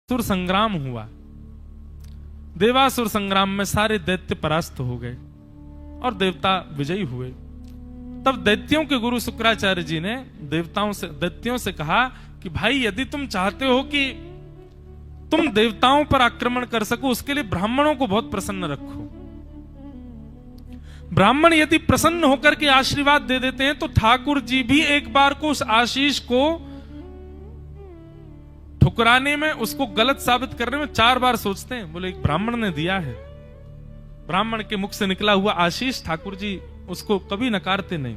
सुर संग्राम हुआ। देवासुर संग्राम में सारे दैत्य परास्त हो गए और देवता विजयी हुए। तब दैत्यों के गुरु शुक्राचार्य जी ने दैत्यों से कहा कि भाई यदि तुम चाहते हो कि तुम देवताओं पर आक्रमण कर सको, उसके लिए ब्राह्मणों को बहुत प्रसन्न रखो। ब्राह्मण यदि प्रसन्न होकर के आशीर्वाद दे देते हैं तो ठाकुर जी भी एक बार को उस आशीष को ठुकराने में, उसको गलत साबित करने में 4 बार सोचते हैं। बोले एक ब्राह्मण ने दिया है, ब्राह्मण के मुख से निकला हुआ आशीष ठाकुर जी उसको कभी नकारते नहीं।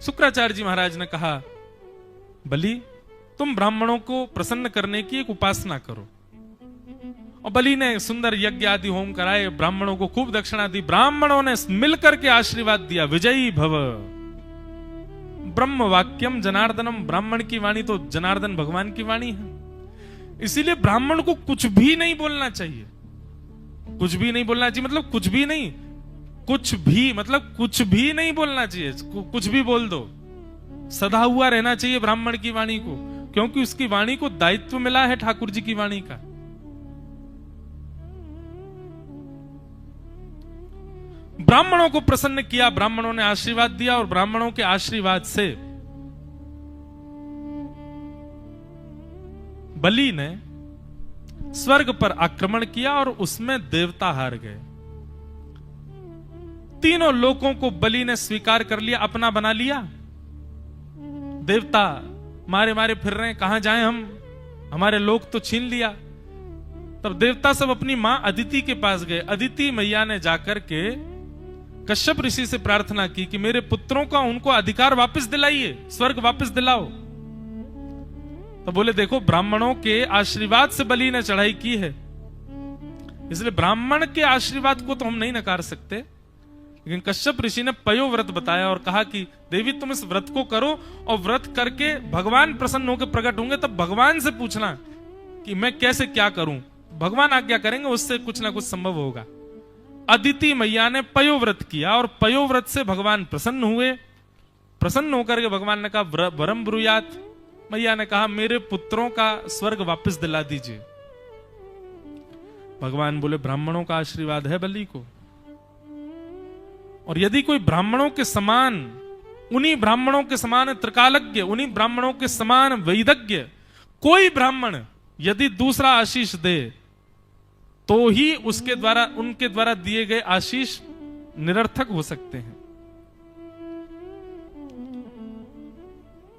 शुक्राचार्य जी महाराज ने कहा, बलि तुम ब्राह्मणों को प्रसन्न करने की एक उपासना करो। और बलि ने सुंदर यज्ञ आदि होम कराए, ब्राह्मणों को खूब दक्षिणा दी। ब्राह्मणों ने मिलकर के आशीर्वाद दिया, विजयी भव। ब्रह्म वाक्यम जनार्दनम, ब्राह्मण की वाणी तो जनार्दन भगवान की वाणी है। इसीलिए ब्राह्मण को कुछ भी नहीं बोलना चाहिए। कुछ भी नहीं बोलना चाहिए मतलब कुछ भी नहीं, कुछ भी मतलब कुछ भी नहीं बोलना चाहिए। कुछ भी बोल दो, सदा हुआ रहना चाहिए ब्राह्मण की वाणी को, क्योंकि उसकी वाणी को दायित्व मिला है ठाकुर जी की वाणी का। ब्राह्मणों को प्रसन्न किया, ब्राह्मणों ने आशीर्वाद दिया और ब्राह्मणों के आशीर्वाद से बलि ने स्वर्ग पर आक्रमण किया और उसमें देवता हार गए। तीनों लोकों को बलि ने स्वीकार कर लिया, अपना बना लिया। देवता मारे मारे फिर रहे हैं, कहां जाएं हम, हमारे लोक तो छीन लिया। तब देवता सब अपनी मां अदिति के पास गए। अदिति मैया ने जाकर के कश्यप ऋषि से प्रार्थना की कि मेरे पुत्रों का उनको अधिकार वापस दिलाइए, स्वर्ग वापस दिलाओ। तो बोले देखो ब्राह्मणों के आशीर्वाद से बलि ने चढ़ाई की है, इसलिए ब्राह्मण के आशीर्वाद को तो हम नहीं नकार सकते। लेकिन कश्यप ऋषि ने पयो व्रत बताया और कहा कि देवी तुम इस व्रत को करो और व्रत करके भगवान प्रसन्न होकर प्रकट होंगे, तब भगवान से पूछना कि मैं कैसे क्या करूं, भगवान आज्ञा करेंगे, उससे कुछ ना कुछ संभव होगा। अदिति मैया ने पयो व्रत किया और पयो व्रत से भगवान प्रसन्न हुए। प्रसन्न होकर के भगवान ने कहा वरम ब्रूयात, मैया ने कहा मेरे पुत्रों का स्वर्ग वापस दिला दीजिए। भगवान बोले ब्राह्मणों का आशीर्वाद है बलि को, और यदि कोई ब्राह्मणों के समान, उन्हीं ब्राह्मणों के समान त्रिकालज्ञ, उन्हीं ब्राह्मणों के समान वैदज्ञ कोई ब्राह्मण यदि दूसरा आशीष दे तो ही उसके द्वारा, उनके द्वारा दिए गए आशीष निरर्थक हो सकते हैं।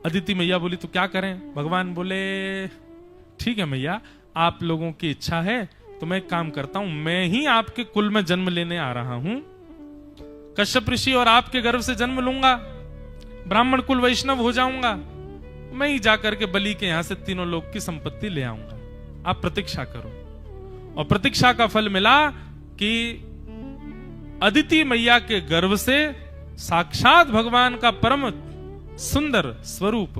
अदिति मैया बोली तो क्या करें? भगवान बोले ठीक है मैया, आप लोगों की इच्छा है तो मैं एक काम करता हूं, मैं ही आपके कुल में जन्म लेने आ रहा हूं। कश्यप ऋषि और आपके गर्भ से जन्म लूंगा, ब्राह्मण कुल वैष्णव हो जाऊंगा, मैं ही जाकर के बलि के यहां से तीनों लोक की संपत्ति ले आऊंगा, आप प्रतीक्षा करो। और प्रतीक्षा का फल मिला कि अदिति मैया के गर्भ से साक्षात भगवान का परम सुंदर स्वरूप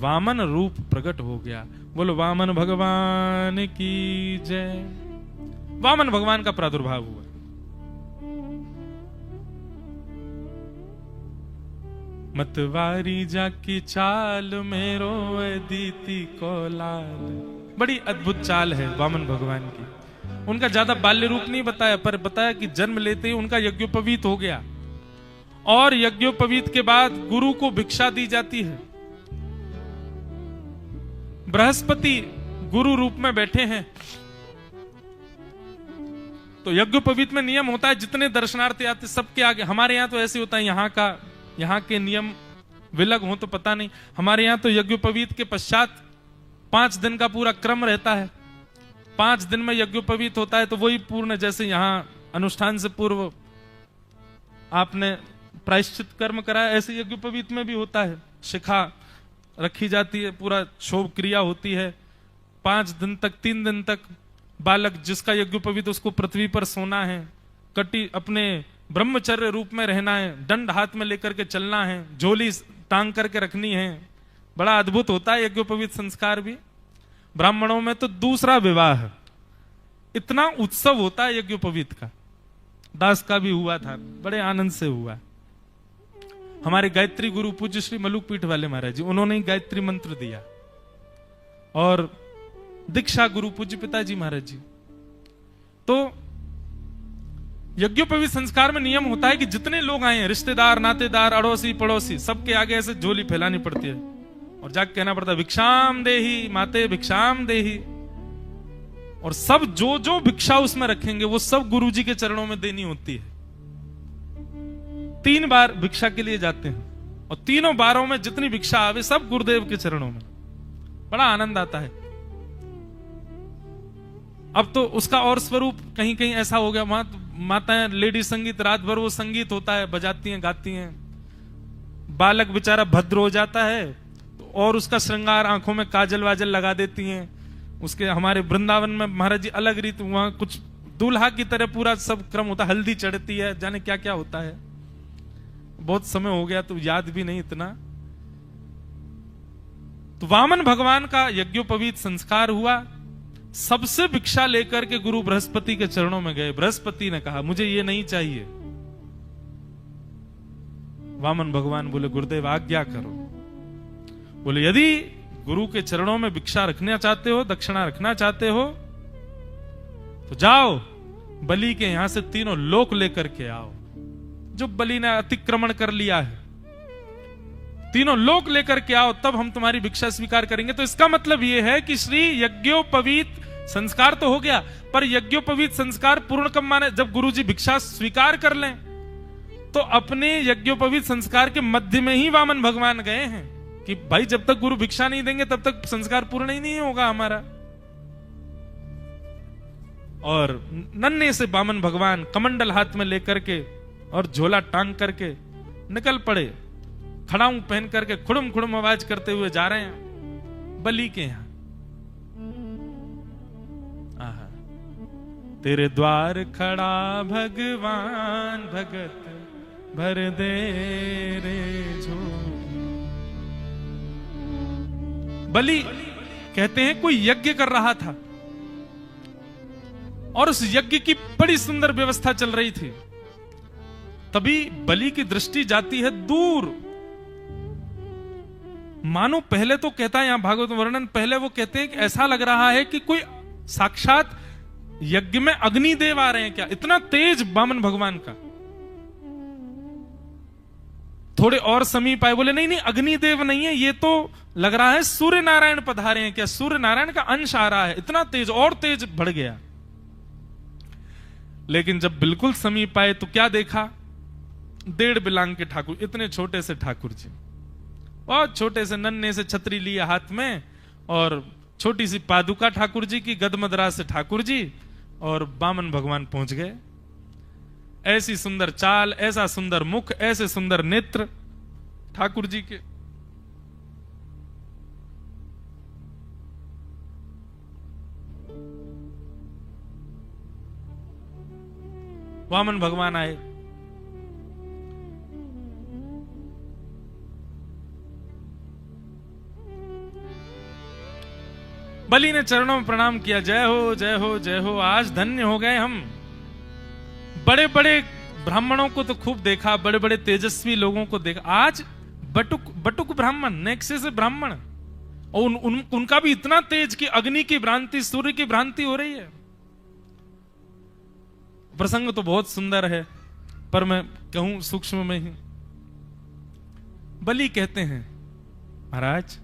वामन रूप प्रकट हो गया। बोलो वामन भगवान की जय। वामन भगवान का प्रादुर्भाव हुआ। मतवारी जाकी चाल मेरो अदिति को लाल। बड़ी अद्भुत चाल है वामन भगवान की। उनका ज्यादा बाल्य रूप नहीं बताया, पर बताया कि जन्म लेते ही उनका यज्ञोपवीत हो गया, और यज्ञोपवीत के बाद गुरु को भिक्षा दी जाती है। बृहस्पति गुरु रूप में बैठे हैं, तो यज्ञोपवीत में नियम होता है जितने दर्शनार्थी आते सबके आगे। हमारे यहां तो ऐसे होता है, यहाँ के नियम विलग हो तो पता नहीं, हमारे यहां तो यज्ञोपवीत के पश्चात 5 दिन का पूरा क्रम रहता है। 5 दिन में यज्ञोपवीत होता है, तो वही पूर्ण, जैसे यहां अनुष्ठान से पूर्व आपने प्रायश्चित कर्म कराया, ऐसे यज्ञोपवीत में भी होता है। शिखा रखी जाती है, पूरा शोभ क्रिया होती है। 5 दिन तक, 3 दिन तक बालक जिसका यज्ञोपवीत, उसको पृथ्वी पर सोना है, कटी अपने ब्रह्मचर्य रूप में रहना है, दंड हाथ में लेकर के चलना है, झोली टांग करके रखनी है। बड़ा अद्भुत होता है यज्ञोपवीत संस्कार भी। ब्राह्मणों में तो दूसरा विवाह, इतना उत्सव होता है यज्ञोपवीत का। दास का भी हुआ था, बड़े आनंद से हुआ। हमारे गायत्री गुरु पूज्य श्री मलुक पीठ वाले महाराज जी, उन्होंने ही गायत्री मंत्र दिया। और दीक्षा गुरु पूज्य पिताजी महाराज जी। तो यज्ञोपवीत संस्कार में नियम होता है कि जितने लोग आए हैं, रिश्तेदार, नातेदार, अड़ोसी पड़ोसी, सबके आगे ऐसे झोली फैलानी पड़ती है और जाके कहना पड़ता है भिक्षाम देही माते भिक्षाम देही। और सब जो जो भिक्षा उसमें रखेंगे वो सब गुरुजी के चरणों में देनी होती है। 3 बार भिक्षा के लिए जाते हैं और तीनों बारों में जितनी भिक्षा आवे सब गुरुदेव के चरणों में। बड़ा आनंद आता है। अब तो उसका और स्वरूप कहीं कहीं ऐसा हो गया, वहां माताएं लेडी संगीत, रात भर वो संगीत होता है, बजाती हैं, गाती हैं। बालक बेचारा भद्र हो जाता है तो और उसका श्रृंगार, आंखों में काजल वाजल लगा देती हैं। उसके हमारे वृंदावन में महाराज जी अलग रीत, वहां कुछ दूल्हा की तरह पूरा सब क्रम होता है, हल्दी चढ़ती है, जाने क्या क्या होता है। बहुत समय हो गया तो याद भी नहीं इतना। तो वामन भगवान का यज्ञोपवीत संस्कार हुआ। सबसे भिक्षा लेकर के गुरु बृहस्पति के चरणों में गए। बृहस्पति ने कहा मुझे ये नहीं चाहिए। वामन भगवान बोले गुरुदेव आज्ञा करो। बोले यदि गुरु के चरणों में भिक्षा रखना चाहते हो, दक्षिणा रखना चाहते हो, तो जाओ बलि के यहां से 3 लोक लेकर के आओ। जो बलि ने अतिक्रमण कर लिया है, 3 लोक लेकर के आओ, तब हम तुम्हारी भिक्षा स्वीकार करेंगे। तो इसका मतलब यह है कि श्री यज्ञोपवीत संस्कार तो हो गया, पर यज्ञोपवीत संस्कार पूर्ण कब माने? जब गुरुजी भिक्षा स्वीकार कर लें। तो अपने यज्ञोपवीत संस्कार के मध्य में ही वामन भगवान गए हैं कि भाई जब तक गुरु भिक्षा नहीं देंगे तब तक संस्कार पूर्ण ही नहीं होगा हमारा। और नन्हे से वामन भगवान कमंडल हाथ में लेकर के और झोला टांग करके निकल पड़े। खड़ाऊं पहन करके खुड़ुम खुड़ुम आवाज करते हुए जा रहे हैं बलि के यहां। तेरे द्वार खड़ा भगवान, भगत भर दे रे झोली। बलि कहते हैं कोई यज्ञ कर रहा था और उस यज्ञ की बड़ी सुंदर व्यवस्था चल रही थी। तभी बलि की दृष्टि जाती है दूर। मानो पहले तो कहता है यहां भागवत वर्णन, पहले वो कहते हैं कि ऐसा लग रहा है कि कोई साक्षात यज्ञ में अग्निदेव आ रहे हैं क्या, इतना तेज वामन भगवान का। थोड़े और समीप आए, बोले नहीं नहीं अग्निदेव नहीं है, ये तो लग रहा है सूर्य नारायण पधारे हैं क्या, सूर्य नारायण का अंश आ रहा है। इतना तेज और तेज बढ़ गया। लेकिन जब बिल्कुल समीप आए तो क्या देखा? 1.5 बिलांग के ठाकुर, इतने छोटे से ठाकुर जी, बहुत छोटे से नन्हे से छतरी लिया हाथ में, और छोटी सी पादुका ठाकुर जी की, गदमदरा से ठाकुर जी, और वामन भगवान पहुंच गए। ऐसी सुंदर चाल, ऐसा सुंदर मुख, ऐसे सुंदर नेत्र ठाकुर जी के। वामन भगवान आए। बलि ने चरणों में प्रणाम किया, जय हो जय हो जय हो, आज धन्य हो गए हम। बड़े बड़े ब्राह्मणों को तो खूब देखा, बड़े बड़े तेजस्वी लोगों को देखा, आज बटुक ब्राह्मण, नेक्से से ब्राह्मण, और उनका भी इतना तेज कि अग्नि की भ्रांति, सूर्य की भ्रांति हो रही है। प्रसंग तो बहुत सुंदर है, पर मैं कहूं सूक्ष्म में ही। बलि कहते हैं महाराज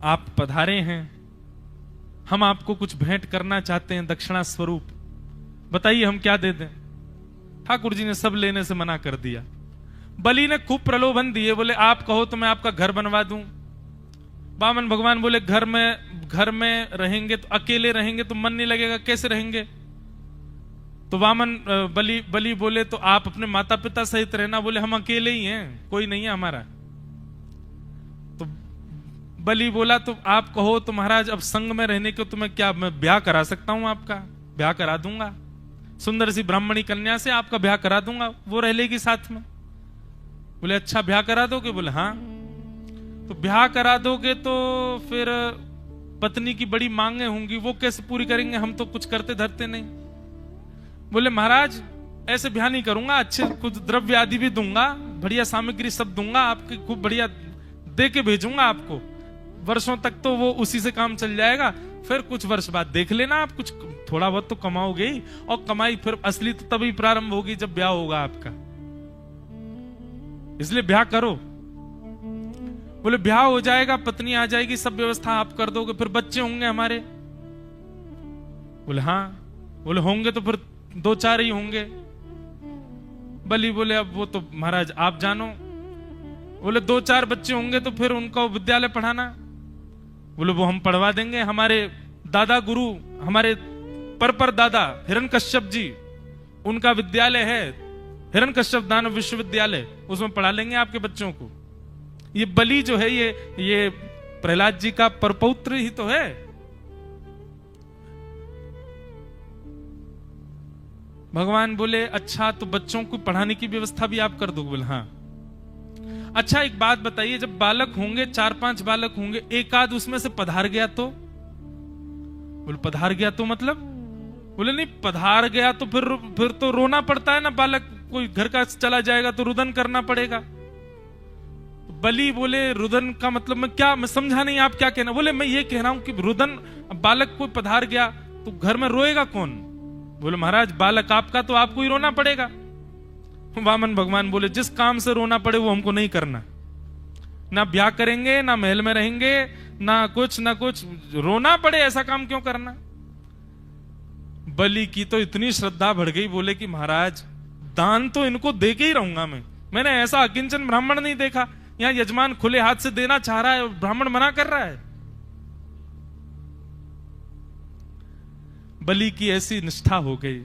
आप पधारे हैं, हम आपको कुछ भेंट करना चाहते हैं दक्षिणा स्वरूप, बताइए हम क्या दे दें। ठाकुर जी ने सब लेने से मना कर दिया। बलि ने खूब प्रलोभन दिए, बोले आप कहो तो मैं आपका घर बनवा दूं। वामन भगवान बोले घर में रहेंगे तो अकेले रहेंगे तो मन नहीं लगेगा, कैसे रहेंगे? तो बलि बोले तो आप अपने माता पिता सहित रहना। बोले हम अकेले ही हैं, कोई नहीं है हमारा। तो बलि बोला तो आप कहो तो महाराज अब संग में रहने को तो मैं क्या, मैं ब्याह करा सकता हूं, आपका ब्याह करा दूंगा, सुंदर सी ब्राह्मणी कन्या से आपका ब्याह करा दूंगा, वो रह लेगी साथ में। बोले अच्छा ब्याह करा दोगे? बोले हाँ। तो ब्याह करा दोगे तो फिर पत्नी की बड़ी मांगे होंगी, वो कैसे पूरी करेंगे, हम तो कुछ करते धरते नहीं। बोले महाराज ऐसे ब्याह नहीं करूंगा, अच्छे कुछ द्रव्य आदि भी दूंगा, बढ़िया सामग्री सब दूंगा, आपकी खूब बढ़िया दे के भेजूंगा आपको, वर्षों तक तो वो उसी से काम चल जाएगा, फिर कुछ वर्ष बाद देख लेना, आप कुछ थोड़ा बहुत तो कमाओगे ही, और कमाई फिर असली तो तभी प्रारंभ होगी जब ब्याह होगा आपका, इसलिए ब्याह करो। बोले ब्याह हो जाएगा, पत्नी आ जाएगी, सब व्यवस्था आप कर दोगे, फिर बच्चे होंगे हमारे? बोले हाँ। बोले होंगे तो फिर 2-4 ही होंगे। बलि बोले अब वो तो महाराज आप जानो। बोले 2-4 बच्चे होंगे तो फिर उनको विद्यालय पढ़ाना? बोले वो हम पढ़वा देंगे, हमारे दादा गुरु, हमारे पर दादा हिरण्यकश्यप जी, उनका विद्यालय है हिरण्यकश्यप दानव विश्वविद्यालय, उसमें पढ़ा लेंगे आपके बच्चों को। ये बलि जो है ये प्रहलाद जी का परपौत्र ही तो है। भगवान बोले अच्छा तो बच्चों को पढ़ाने की व्यवस्था भी आप कर दो? बोले हाँ। अच्छा एक बात बताइए, जब बालक होंगे 4-5 बालक होंगे, एक आध उसमें से पधार गया तो? बोले पधार गया तो मतलब? बोले नहीं, पधार गया तो फिर तो रोना पड़ता है ना, बालक कोई घर का चला जाएगा तो रुदन करना पड़ेगा। बलि बोले रुदन का मतलब मैं समझा नहीं, आप क्या कहना? बोले मैं ये कह रहा हूं कि रुदन, बालक कोई पधार गया तो घर में रोएगा कौन? बोले महाराज बालक आपका तो आपको ही रोना पड़ेगा। वामन भगवान बोले जिस काम से रोना पड़े वो हमको नहीं करना, ना ब्याह करेंगे, ना महल में रहेंगे, ना कुछ, रोना पड़े ऐसा काम क्यों करना? बलि की तो इतनी श्रद्धा बढ़ गई, बोले कि महाराज दान तो इनको दे के ही रहूंगा मैंने ऐसा अकिंचन ब्राह्मण नहीं देखा, यहां यजमान खुले हाथ से देना चाह रहा है, ब्राह्मण मना कर रहा है। बलि की ऐसी निष्ठा हो गई।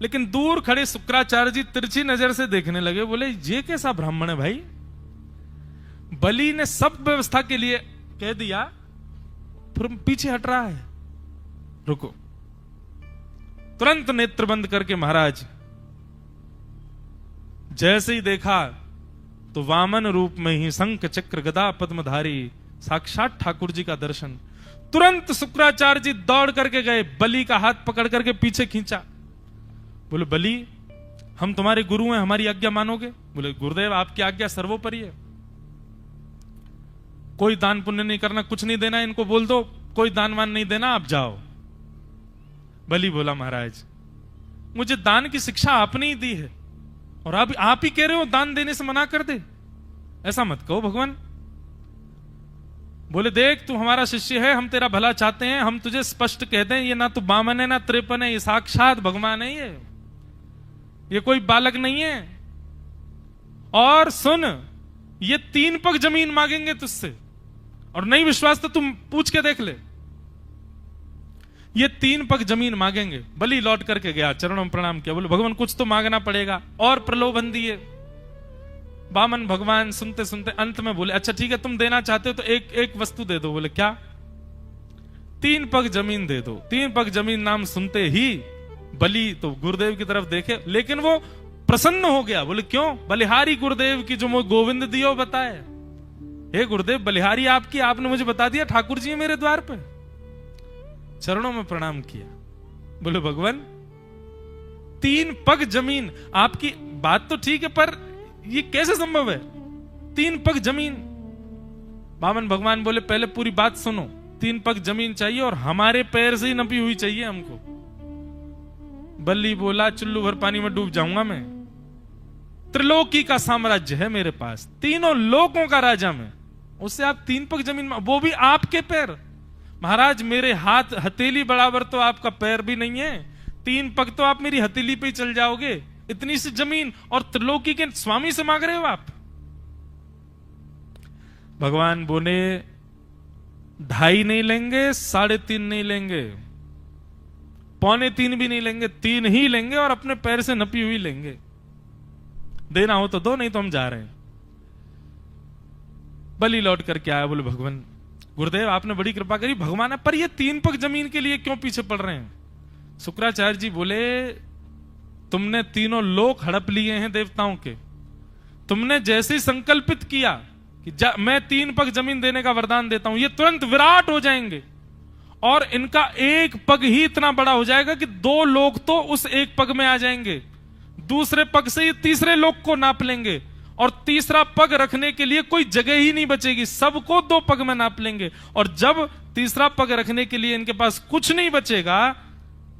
लेकिन दूर खड़े शुक्राचार्य जी तिरछी नजर से देखने लगे, बोले ये कैसा ब्राह्मण है भाई? बलि ने सब व्यवस्था के लिए कह दिया, फिर पीछे हट रहा है। रुको। तुरंत नेत्र बंद करके महाराज जैसे ही देखा तो वामन रूप में ही शंख चक्र गदा पद्मधारी साक्षात ठाकुर जी का दर्शन। तुरंत शुक्राचार्य जी दौड़ करके गए, बलि का हाथ पकड़ करके पीछे खींचा। बोले बलि हम तुम्हारे गुरु हैं, हमारी आज्ञा मानोगे? बोले गुरुदेव आपकी आज्ञा सर्वोपरि है, कोई दान पुण्य नहीं करना, कुछ नहीं देना, इनको बोल दो कोई दान वान नहीं देना, आप जाओ। बलि बोला महाराज मुझे दान की शिक्षा आपने ही दी है और आप ही कह रहे हो दान देने से मना कर दे, ऐसा मत कहो भगवान। बोले देख तू हमारा शिष्य है, हम तेरा भला चाहते हैं, हम तुझे स्पष्ट कह दें ये ना तो बामन है ना त्रेपन है, ये साक्षात भगवान है, ये कोई बालक नहीं है। और सुन ये 3 पग जमीन मांगेंगे तुझसे, और नहीं विश्वास तो तुम पूछ के देख ले, ये 3 पग जमीन मांगेंगे। बलि लौट करके गया, चरणों में प्रणाम किया, बोले भगवान कुछ तो मांगना पड़ेगा, और प्रलोभन दिए। वामन भगवान सुनते सुनते अंत में बोले अच्छा ठीक है तुम देना चाहते हो तो एक वस्तु दे दो। बोले क्या? 3 पग जमीन दे दो। 3 पग जमीन नाम सुनते ही बलि तो गुरुदेव की तरफ देखे, लेकिन वो प्रसन्न हो गया। बोले क्यों? बलिहारी गुरुदेव की जो मुझे गोविंद दियो बताए। हे गुरुदेव बलिहारी आपकी, आपने मुझे बता दिया ठाकुर जी है मेरे द्वार पे। चरणों में प्रणाम किया। बोले भगवान 3 पग जमीन, आपकी बात तो ठीक है पर ये कैसे संभव है 3 पग जमीन? वामन भगवान बोले पहले पूरी बात सुनो, 3 पग जमीन चाहिए और हमारे पैर से ही नपी हुई चाहिए हमको। बलि बोला चुल्लू भर पानी में डूब जाऊंगा मैं, त्रिलोकी का साम्राज्य है मेरे पास, 3 लोकों का राजा मैं, उससे आप 3 पग जमीन, वो भी आपके पैर? महाराज मेरे हाथ हथेली बराबर तो आपका पैर भी नहीं है, 3 पग तो आप मेरी हथेली पे ही चल जाओगे, इतनी सी जमीन और त्रिलोकी के स्वामी से मांग रहे हो आप? भगवान बोले 2.5 नहीं लेंगे, 3.5 नहीं लेंगे, 2.25 भी नहीं लेंगे, 3 ही लेंगे और अपने पैर से नपी हुई लेंगे। देना हो तो दो, नहीं तो हम जा रहे हैं। बलि लौट करके आया, बोले भगवान गुरुदेव आपने बड़ी कृपा करी, भगवान है पर ये 3 पग जमीन के लिए क्यों पीछे पड़ रहे हैं? शुक्राचार्य जी बोले तुमने 3 लोक हड़प लिए हैं देवताओं के, तुमने जैसे ही संकल्पित किया कि मैं 3 पग जमीन देने का वरदान देता हूं, ये तुरंत विराट हो जाएंगे और इनका 1 पग ही इतना बड़ा हो जाएगा कि 2 लोग तो उस 1 पग में आ जाएंगे, दूसरे पग से ये तीसरे लोक को नाप लेंगे, और तीसरा पग रखने के लिए कोई जगह ही नहीं बचेगी, सबको 2 पग में नाप लेंगे। और जब तीसरा पग रखने के लिए इनके पास कुछ नहीं बचेगा,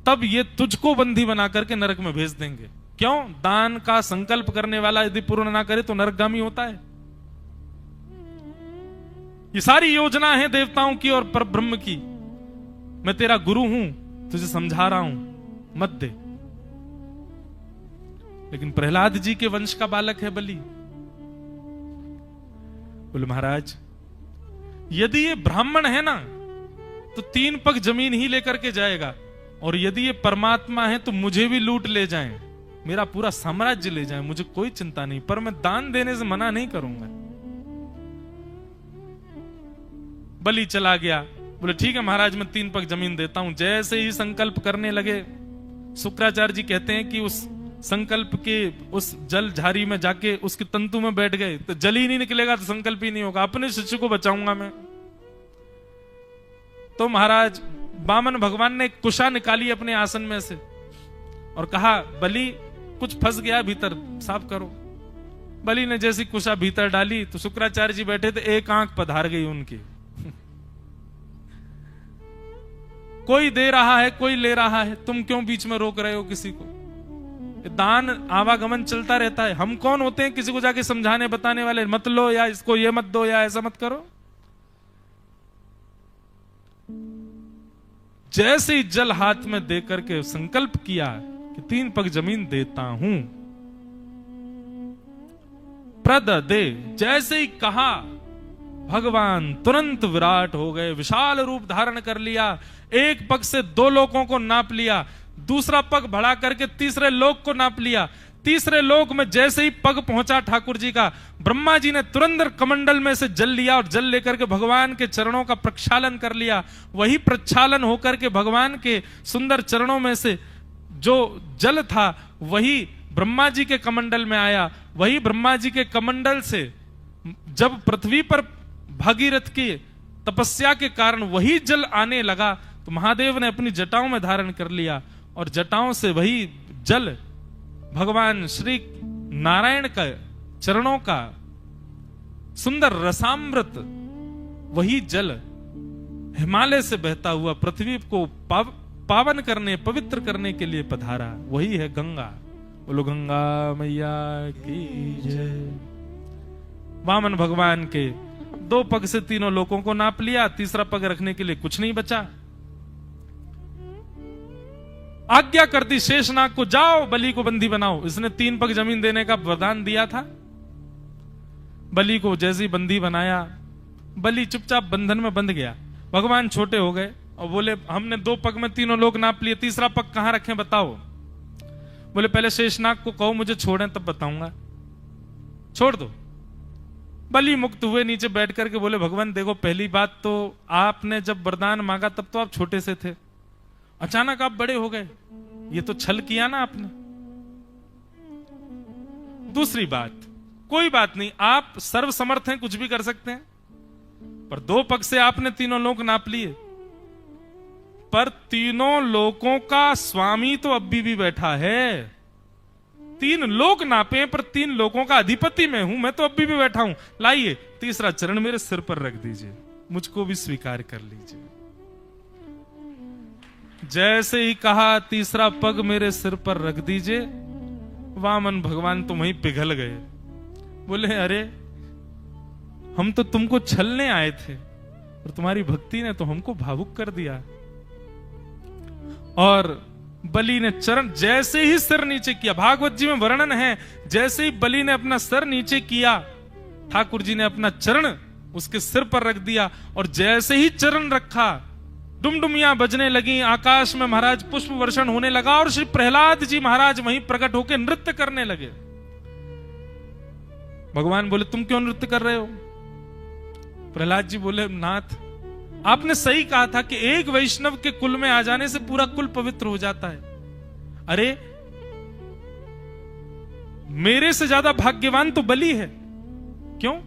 तब ये तुझको बंदी बना करके नरक में भेज देंगे। क्यों? दान का संकल्प करने वाला यदि पूर्ण ना करे तो नरकगामी होता है। ये सारी योजना है देवताओं की और परब्रह्म की। मैं तेरा गुरु हूं, तुझे समझा रहा हूं, मत दे। लेकिन प्रहलाद जी के वंश का बालक है बलि। बोले महाराज, यदि ये ब्राह्मण है ना तो 3 पग जमीन ही लेकर के जाएगा, और यदि ये परमात्मा है तो मुझे भी लूट ले जाएं, मेरा पूरा साम्राज्य ले जाएं, मुझे कोई चिंता नहीं, पर मैं दान देने से मना नहीं करूंगा। बलि चला गया। बोले ठीक है महाराज, मैं 3 पग जमीन देता हूं। जैसे ही संकल्प करने लगे, शुक्राचार्य जी कहते हैं कि उस संकल्प के उस जल झारी में जाके उसकी तंतु में बैठ गए, तो जल ही नहीं निकलेगा तो संकल्प ही नहीं होगा, अपने शिष्य को बचाऊंगा मैं। तो महाराज वामन भगवान ने कुशा निकाली अपने आसन में से और कहा, बलि कुछ फंस गया भीतर, साफ करो। बलि ने जैसी कुशा भीतर डाली तो शुक्राचार्य जी बैठे थे, एक आंख पधार गई उनकी। कोई दे रहा है, कोई ले रहा है, तुम क्यों बीच में रोक रहे हो किसी को? दान आवागमन चलता रहता है। हम कौन होते हैं किसी को जाके समझाने बताने वाले, मत लो या इसको ये मत दो या ऐसा मत करो। जैसे ही जल हाथ में दे करके संकल्प किया कि 3 पग जमीन देता हूं, प्रद दे, जैसे ही कहा भगवान तुरंत विराट हो गए, विशाल रूप धारण कर लिया। एक पग से 2 लोकों को नाप लिया, दूसरा पग बढ़ा करके तीसरे लोक को नाप लिया। तीसरे लोक में जैसे ही पग पहुंचा ठाकुर जी का, ब्रह्मा जी ने तुरंत कमंडल में से जल लिया और जल लेकर के भगवान के चरणों का प्रक्षालन कर लिया। वही प्रक्षालन होकर के भगवान के सुंदर चरणों में से जो जल था वही ब्रह्मा जी के कमंडल में आया। वही ब्रह्मा जी के कमंडल से जब पृथ्वी पर भागीरथ की तपस्या के कारण वही जल आने लगा, तो महादेव ने अपनी जटाओं में धारण कर लिया, और जटाओं से वही जल भगवान श्री नारायण का चरणों का सुंदर रसामृत, वही जल हिमालय से बहता हुआ पृथ्वी को पावन करने, पवित्र करने के लिए पधारा। वही है गंगा। बोलो गंगा मैया की जय। वामन भगवान के 2 पग से 3 लोकों को नाप लिया, तीसरा पग रखने के लिए कुछ नहीं बचा। आज्ञा कर दी शेषनाग को, जाओ बलि को बंदी बनाओ। इसने 3 पग जमीन देने का वरदान दिया था। बलि को जैसे ही बंदी बनाया, बलि चुपचाप बंधन में बंध गया। भगवान छोटे हो गए और बोले, हमने 2 पग में 3 लोग नाप लिए, तीसरा पग कहां रखें बताओ। बोले पहले शेषनाग को कहो मुझे छोड़ें तब बताऊंगा। छोड़ दो। बलि मुक्त हुए, नीचे बैठ करके बोले, भगवान देखो, पहली बात तो आपने जब वरदान मांगा तब तो आप छोटे से थे, अचानक आप बड़े हो गए, ये तो छल किया ना आपने। दूसरी बात, कोई बात नहीं, आप सर्वसमर्थ हैं, कुछ भी कर सकते हैं, पर 2 पग से आपने 3 लोक नाप लिए, पर 3 लोकों का स्वामी तो अभी भी बैठा है। 3 लोक नापे पर 3 लोकों का अधिपति मैं हूं, मैं तो अभी भी बैठा हूं। लाइए तीसरा चरण मेरे सिर पर रख दीजिए, मुझको भी स्वीकार कर लीजिए। जैसे ही कहा तीसरा पग मेरे सिर पर रख दीजिए, वामन भगवान तो वहीं पिघल गए। बोले अरे हम तो तुमको छलने आए थे और तुम्हारी भक्ति ने तो हमको भावुक कर दिया। और बलि ने चरण जैसे ही सिर नीचे किया, भागवत जी में वर्णन है, जैसे ही बलि ने अपना सर नीचे किया, ठाकुर जी ने अपना चरण उसके सिर पर रख दिया, और जैसे ही चरण रखा डुमडुमियां बजने लगी, आकाश में महाराज पुष्प वर्षण होने लगा, और श्री प्रहलाद जी महाराज वहीं प्रकट होकर नृत्य करने लगे। भगवान बोले तुम क्यों नृत्य कर रहे हो? प्रहलाद जी बोले नाथ, आपने सही कहा था कि एक वैष्णव के कुल में आ जाने से पूरा कुल पवित्र हो जाता है। अरे मेरे से ज्यादा भाग्यवान तो बलि है। क्यों?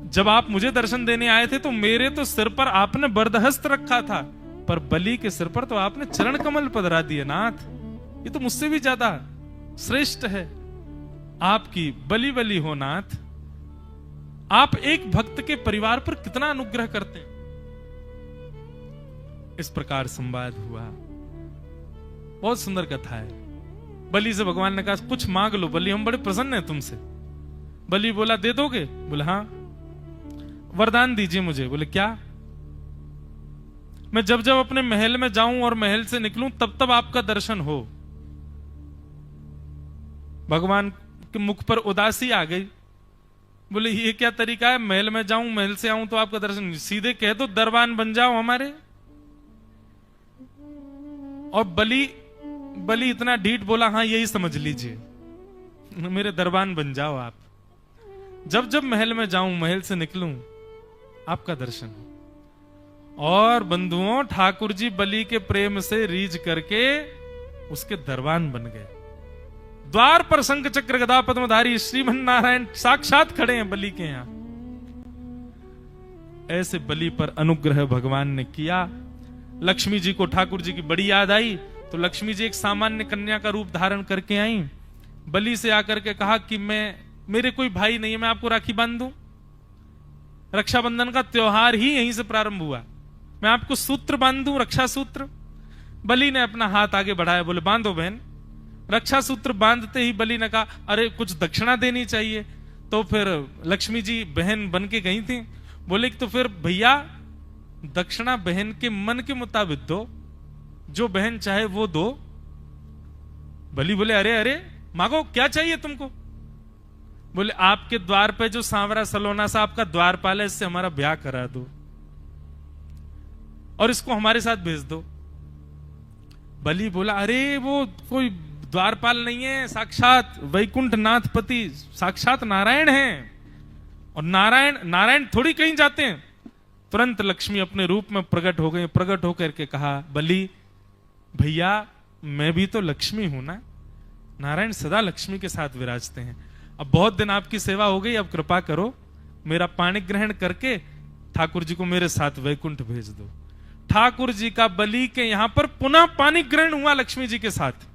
जब आप मुझे दर्शन देने आए थे तो मेरे तो सिर पर आपने बरदहस्त रखा था, पर बलि के सिर पर तो आपने चरण कमल पधरा दिए नाथ, ये तो मुझसे भी ज्यादा श्रेष्ठ है आपकी बलि बलि हो नाथ। आप एक भक्त के परिवार पर कितना अनुग्रह करते हैं। इस प्रकार संवाद हुआ। बहुत सुंदर कथा है। बलि से भगवान ने कहा कुछ मांग लो बलि, हम बड़े प्रसन्न हैं तुमसे। बलि बोला दे दोगे? बोले हाँ। वरदान दीजिए मुझे। बोले क्या? मैं जब जब अपने महल में जाऊं और महल से निकलूं तब तब आपका दर्शन हो। भगवान के मुख पर उदासी आ गई। बोले ये क्या तरीका है, महल में जाऊं महल से आऊं तो आपका दर्शन? सीधे कह दो दरबान बन जाओ हमारे। और बलि इतना ढीठ बोला हाँ यही समझ लीजिए, मेरे दरबान बन जाओ आप। जब जब महल में जाऊं महल से निकलूं आपका दर्शन हो। और बंधुओं ठाकुर जी बलि के प्रेम से रीझ करके उसके दरबान बन गए। द्वार पर शंख चक्र गदा पद्मधारी श्रीमन नारायण साक्षात खड़े हैं बलि के यहां। ऐसे बलि पर अनुग्रह भगवान ने किया। लक्ष्मी जी को ठाकुर जी की बड़ी याद आई तो लक्ष्मी जी एक सामान्य कन्या का रूप धारण करके आई। बलि से आकर के कहा कि मेरे कोई भाई नहीं है, मैं आपको राखी बांध दूं। रक्षाबंधन का त्योहार ही यहीं से प्रारंभ हुआ। मैं आपको सूत्र बांध दूं, रक्षा सूत्र। बलि ने अपना हाथ आगे बढ़ाया, बोले बांधो बहन। रक्षा सूत्र बांधते ही बलि ने कहा अरे कुछ दक्षिणा देनी चाहिए। तो फिर लक्ष्मी जी बहन बन के गई थी। बोले तो फिर भैया दक्षिणा बहन के मन के मुताबिक दो, जो बहन चाहे वो दो। बलि बोले अरे अरे मांगो, क्या चाहिए तुमको? बोले आपके द्वार पे जो सांवरा सलोना सा आपका द्वारपाल है, इससे हमारा ब्याह करा दो और इसको हमारे साथ भेज दो। बलि बोला अरे वो कोई द्वारपाल नहीं है, साक्षात वैकुंठ नाथ पति साक्षात नारायण हैं। और नारायण थोड़ी कहीं जाते हैं। तुरंत लक्ष्मी अपने रूप में प्रकट हो गई। प्रकट होकर के कहा बलि भैया मैं भी तो लक्ष्मी हूं ना। नारायण सदा लक्ष्मी के साथ विराजते हैं। अब बहुत दिन आपकी सेवा हो गई, अब कृपा करो मेरा पाणी ग्रहण करके ठाकुर जी को मेरे साथ वैकुंठ भेज दो। ठाकुर जी का बलि के यहां पर पुनः पाणी ग्रहण हुआ लक्ष्मी जी के साथ।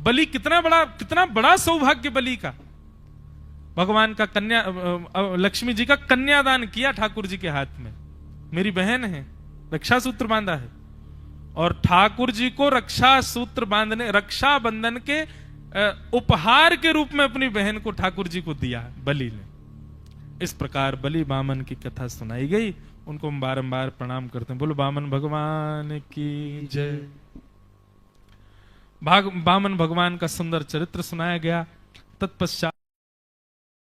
बलि कितना बड़ा सौभाग्य बलि का। भगवान का लक्ष्मी जी का कन्यादान किया ठाकुर जी के हाथ में। मेरी बहन है, रक्षा सूत्र बांधा है। और ठाकुर जी को रक्षा सूत्र बांधने, रक्षा बंधन के उपहार के रूप में अपनी बहन को ठाकुर जी को दिया बलि ने। इस प्रकार बलि बामन की कथा सुनाई गई। उनको हम बारंबार प्रणाम करते हैं। बोलो बामन भगवान की जय। बामन भगवान का सुंदर चरित्र सुनाया गया। तत्पश्चात